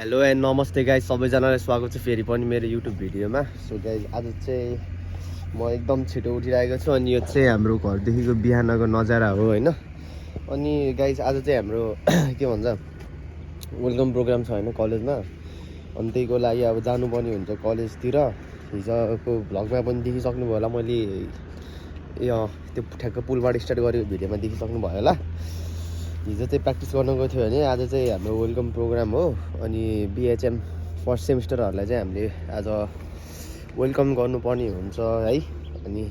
Hello and नमस्ते guys, सबैजनालाई स्वागत छ फेरि पनि मेरो युट्युब भिडियोमा। सो गाइज आज चाहिँ म एकदम छिटो उठिरहेको छु अनि यो चाहिँ हाम्रो घरदेखिको बिहानको नजारा हो होइन। अनि गाइज आज चाहिँ हाम्रो के भन्छ वेलकम प्रोग्राम छ होइन कलेजमा। अनि त्यहीको लागि अब जानुपर्ने हुन्छ कलेजतिर। हिजोको भ्लगमा पनि देखिसक्नु भयो होला, मैले त्यो ठ्याक्क पुलबाट स्टार्ट गरेको भिडियोमा देखिसक्नु भयो होला। हिजो चाहिँ प्र्याक्टिस गर्न गएको थियो भने आज चाहिँ हाम्रो वेलकम प्रोग्राम हो। अनि बिएचएम फर्स्ट सेमिस्टरहरूलाई चाहिँ हामीले आज वेलकम गर्नुपर्ने हुन्छ है। अनि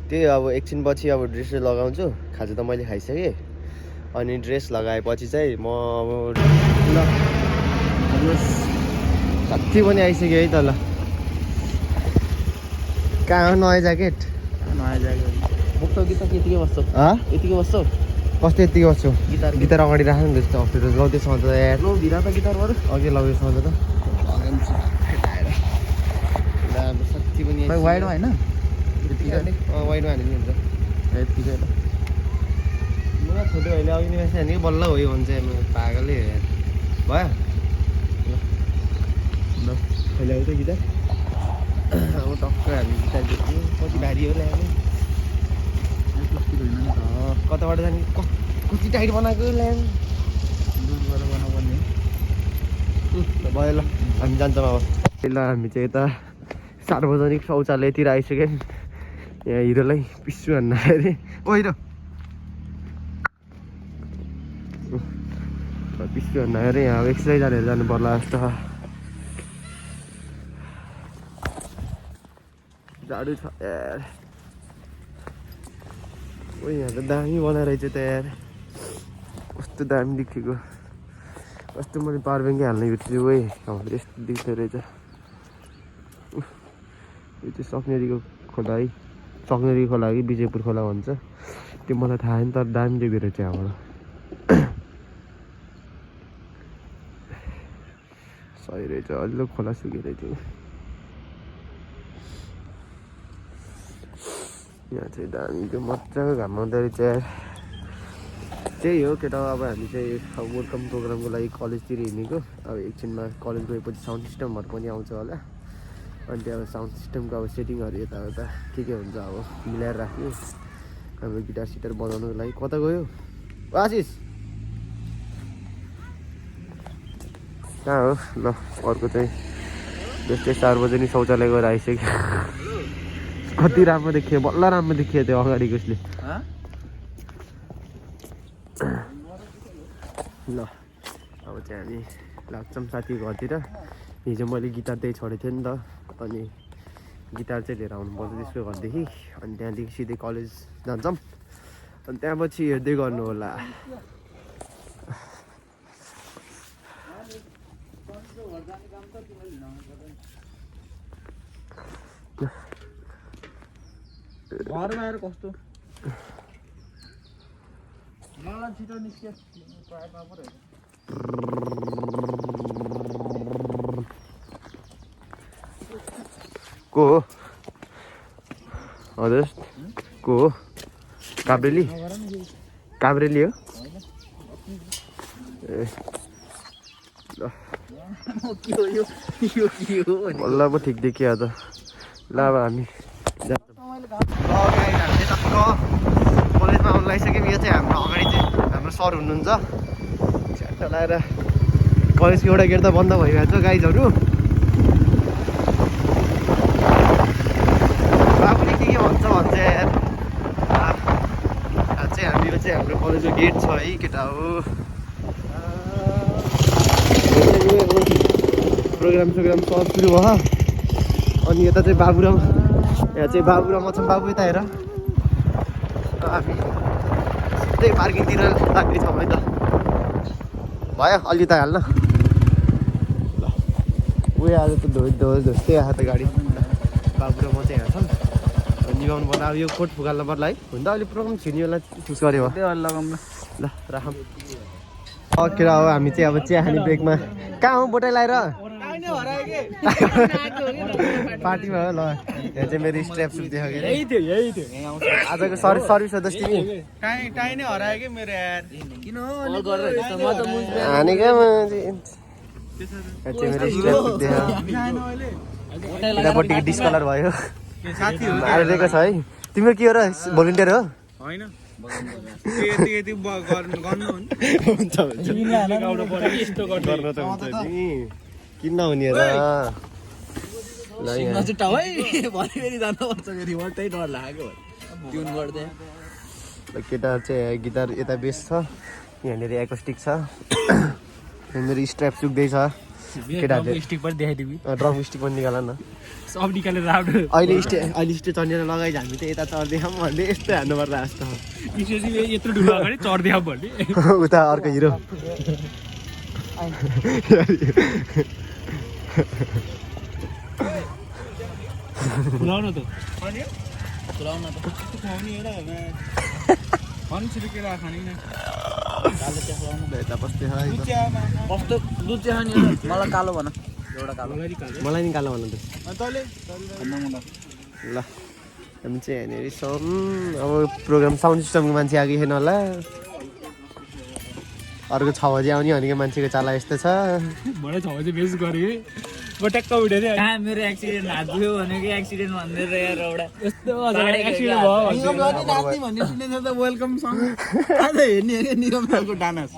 त्यही अब एकछिनपछि अब ड्रेस लगाउँछु। खाजा त मैले खाइसकेँ। अनि ड्रेस लगाएपछि चाहिँ म अब साथी पनि आइसक्यो है त। ल कहाँ नयाँ ज्याकेट बोक्छौ कि त यतिकै बस्छौ? यतिकै बस्छौ? कस्तो यतिकै बस्छौ? गिटार अगाडि राख्नु नि त्यस्तो अप्ठ्यारो लौदेछ अन्त यार। लौ भिरा त गिटारबाट अघि लगेछ अन्त त साथी पनि वाइडमा होइन वाइडमा हाल्नु नि हुन्छ यतिकै। ल मलाई छोटो अहिले अघि नै नि बल्ल हो यो भन्छ पागलै भयो। ल अहिले आउँछ गिटार अब टक्क हामी गिटार देख्यौँ। कति भारी हो ल्यायो कताबाट जाने कति टाइट बनाएको ल्यान्ड भयो। ल हामी जान्छौँ अब। ल हामी चाहिँ यता सार्वजनिक शौचालयतिर आइसक्यो। यहाँ हिरोलाई पिस्सु हान्न अरे ओ हिरो पिस्सु हान्न अरे। यहाँ अब एक्सर्साइज हालेर जानु पर्ला जस्तो झाडु छ यार। ओ यहाँ त दामी बनाएर रहेछ त यार, कस्तो दामी देखेको। कस्तो मैले पावर ब्याङ्कै हाल्ने बिर्सेछु है। हाम्रो यस्तो देख्दो रहेछ। यो चाहिँ सक्नेरीको खोला है, सक्नेरी खोला कि विजयपुर खोला भन्छ त्यो मलाई थाहा छैन, तर दामी देख्दो रहेछ यहाँबाट। सही रहेछ, अलिलो खोला सुकेर थियो। यहाँ चाहिँ दामी त्यो मजाको घाम आउँदो रहेछ यार। त्यही हो केटा, अब हामी चाहिँ वेलकम प्रोग्रामको लागि कलेजतिर हिँडेको। अब एकछिनमा कलेज गएपछि साउन्ड सिस्टमहरू पनि आउँछ होला। अनि त्यो अब साउन्ड सिस्टमको अब सेटिङहरू यताउता के हुन्छ अब मिलाएर राख्ने। अब गिटार सिटार बजाउनुको लागि कता गयो आशिष? कहाँ हो? ल अर्को चाहिँ जस्तै सार्वजनिक शौचालय गएर आइसक्यो। कति राम्रो देखियो, बल्ल राम्रो देखियो त्यो अगाडिको उसले। ल अब चाहिँ हामी लाग्छौँ साथीको घरतिर। हिजो मैले गिटार त्यही छोडेको थिएँ नि त, अनि गिटार चाहिँ लिएर आउनुपर्छ त्यसको घरदेखि। अनि त्यहाँदेखि सिधै कलेज जान्छौँ। अनि त्यहाँपछि हेर्दै गर्नु होला। घरमा आएर कस्तो मलाई छिटो निस्क्यो को हो? हजुर को हो? काब्रेली? काब्रेली हो? ए ल पो ठिक देखियो त। ल अब हामी कलेजमा आउनु लागिसक्यौँ। यो चाहिँ हाम्रो अगाडि चाहिँ हाम्रो सर हुनुहुन्छ। च्याट्ट लगाएर कलेजको एउटा गेट त बन्द भइरहेको छ गाइजहरू। बाबुले के भन्छ यार। चाहिँ हाम्रो चाहिँ हाम्रो कलेजको गेट छ है केटा हो। प्रोग्राम सोग्राम सब सुरु भयो। अनि यता चाहिँ बाबुराम, यहाँ चाहिँ बाबुराम अछम बाबु यता हेर। हामी सिधै पार्किङतिर लाग्दैछौँ है त। भयो अलि त हाल्न। ल उयो आज त धोस्तै आएको त गाडी। बाबुराम म चाहिँ यहाँ छौँ। निभाउनु पर्ला अब यो कोट फुकाल्नु पर्ला है। हुन त अहिले प्रोग्राम छिर्ने बेला चुज गऱ्यो लगाउँ न। ल राखौँ। के अब हामी चाहिँ अब चिया खाने ब्रेकमा कहाँ हो बोटाइ लगाएर पार्टीमा हो। ल यहाँ चाहिँ मेरो स्ट्रेप सुट देखाएको आजको सर्भिस हो दस तिमी टाइ नै हरायो कि मेरो यार। किन हो हाने क्या यतापट्टिको डिस्कलर भयो साथी हो आइरहेको छ है तिम्रो के हो र भोलिन्टियर हो होइन यति यति गर्नु हुन्छ हुन्छ गर्नु त हुन्छ नि किन नहुने र ल यहाँ केटाहरू चाहिँ गिटार यता बेस छ यहाँनिर एकोस्टिक छ यहाँनिर स्ट्र्याप चुक्दैछ केटाहरूले स्टिक पनि देखाइदिबी ड्रम स्टिक पनि निकाल न सब निकालेर आउनु अहिले स्टे चढेर लगाइ हामी त यता चढ्दैछौँ भन्दै यस्तै हान्नुपर्छ जस्तो यत्रो ढुलो अगाडि चढ्दै आऊ भन्ने उता अर्को हिरो खुलाउन त यता बस्दै है कस्तो दुध चाहिँ नि मलाई कालो भन एउटा कालो मलाई नि कालो भन्नु त ल हामी चाहिँ यहाँनिर छौँ अब प्रोग्राम साउन्ड सिस्टमको मान्छे आएको छैन होला अर्को 6 बजी आउने भनेको मान्छेको चाला यस्तो छ मलाई 6 बजी बेस गरेँ म ट्याक्क उठेर कहाँ मेरो एक्सिडेन्ट हात्यो भनेको एक्सिडेन्ट भन्दै यार एउटा यस्तो एक्सिडेन्ट भयो वेलकम सङ आज हेर्ने हो क्या निगम सरको डान्स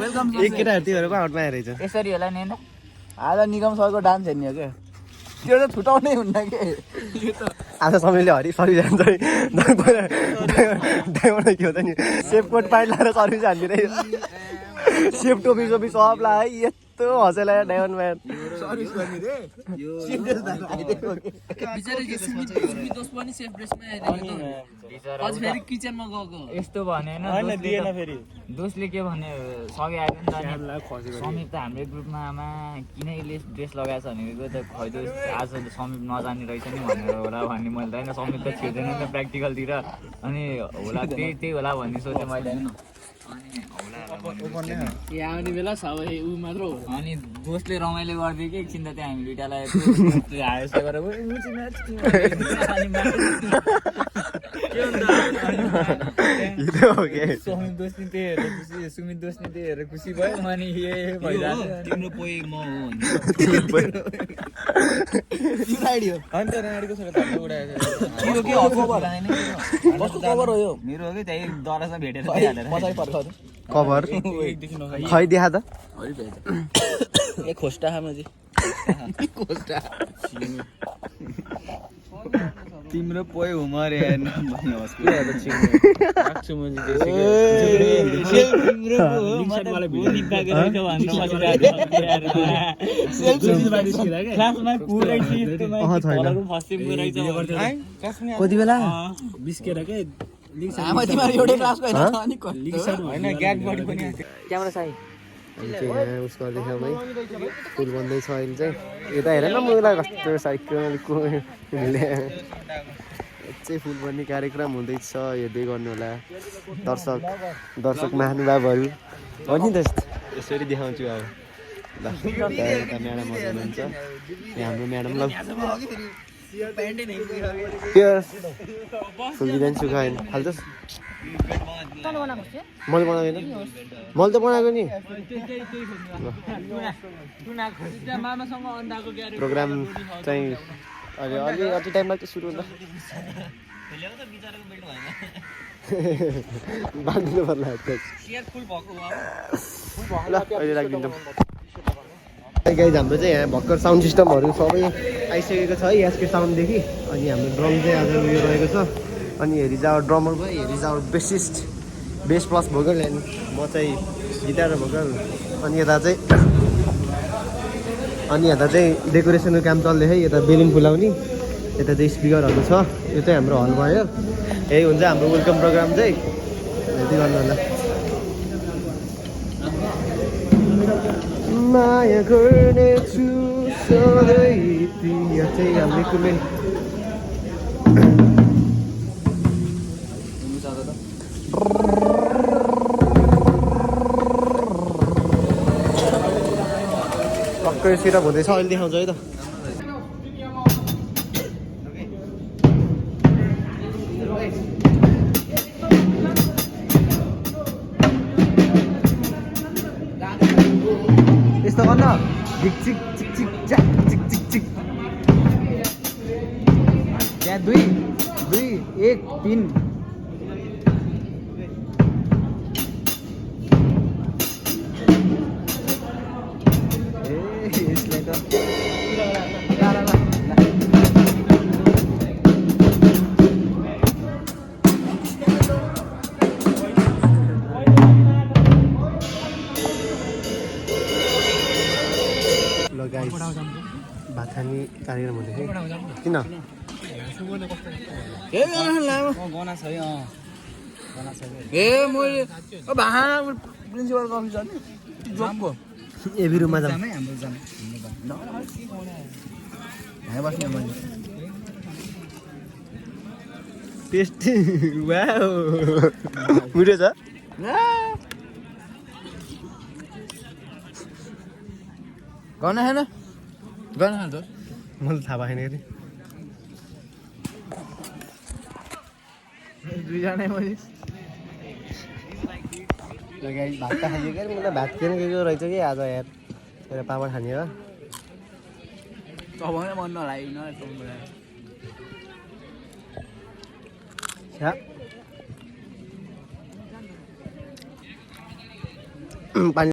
वेलकम एक केटाहरू त्योहरू पो आउटमा आएर रहेछ यसरी होला नि होइन आज निगम सरको डान्स हेर्ने हो क्या त्यो त छुटाउनै हुन्न के आज समयले हरि सरिजान्छ ड्राइभर के हो त नि सेफकोट पाइट लगाएर सर्भिस हान्दिँदै सेफ टोपी सोपी सब लगाए यस्तो हँसेला ड्राइभर म्यान सर्भिस गर्ने रे किचनमा गएको यस्तो भने होइन दोस्टले के भने सघि आयो नि त समीप त हाम्रो ग्रुपमा आमा किन यसले ड्रेस लगाएछ भनेको त खैदो आज समीप नजाने रहेछ नि भनेर होला भन्ने मैले त होइन समीप त छिर्दैन नि त प्र्याक्टिकलतिर अनि होला त्यही होला भन्ने सोचेँ मैले आउने बेला सबै ऊ मात्र हो अनि दोस्तले रमाइलो गरिदियो कि एकछिन त त्यहाँ हामी दुइटालाई हायस गरेर सुमित दोस्नी त्यही हेरेर खुसी सुमित दोस्नी त्यही हेरेर खुसी भयो अनि ए भइरहेको तिम्रो पोइ म हो मेरो हो कि त्यही दरासँग भेटेर कभर खै देखा त ए खोस्टा हाम्रोजी तिम्रो पोइ हुमर कति बेला बिस्केर के क्यामेरा साई उसको देखाउँ है फुल बन्दैछ अहिले चाहिँ यता हेर न मलाई कस्तो साइकलको चाहिँ फुल बन्ने कार्यक्रम हुँदैछ हेर्दै गर्नु होला दर्शक महानुभावहरू हो नि त यसरी देखाउँछु अब ल यता म्याडम हुनुहुन्छ यहाँ हाम्रो म्याडम ल फुल डिजाइन सुखाएन हाल्छस् मैले बनाउँदैन मैले त बनाएको नि प्रोग्राम चाहिँ अहिले अलि अति टाइम लाग्छ सुरु हुँदा बाँधिनु पर्ला ल अहिले राखिदिन्छौँ गाइज हाम्रो चाहिँ यहाँ भर्खर साउन्ड सिस्टमहरू सबै आइसकेको छ है एसके साउन्डदेखि अनि हाम्रो ड्रम चाहिँ आज उयो रहेको छ अनि हेरी जाऊ ड्रमर भयो हेरी जाऊ bassist base plus vocal and म चाहिँ गिटार र भोकल अनि यता चाहिँ डेकोरेसनको काम चल्दै है यता बेलुन फुलाउने यता चाहिँ स्पिकरहरू छ यो चाहिँ हाम्रो हल भयो यही हुन्छ हाम्रो वेलकम प्रोग्राम चाहिँ यति गर्नु होला माया गर्नेछु सधैँ यो चाहिँ हाम्रो इक्विपमेन्ट टक्कै सेटअप हुँदैछ अहिले देखाउँछ है त यस्तो गर्न झिक झिक झिक झिक झ्याक झिक झिक झिक त्यहाँ 2 2 1 3 यसलाई त ल गाइस भात खाने कार्यक्रम हुँदैछ किन गना छ ए मैले भाहा प्रिन्सिपल अफिस जाने जम्बो एभी रुममा जाम हाम्रो जाम यहाँ बस्ने मैले टेस्टी वाउ मिठो छ गना हैन गना त मलाई थाहा भएन कि दुईजना मैले भात त खाइयो क्या मलाई भात किन के रहेछ कि आज यार मेरो पापड खाने हो सबैले मन नलागिन पानी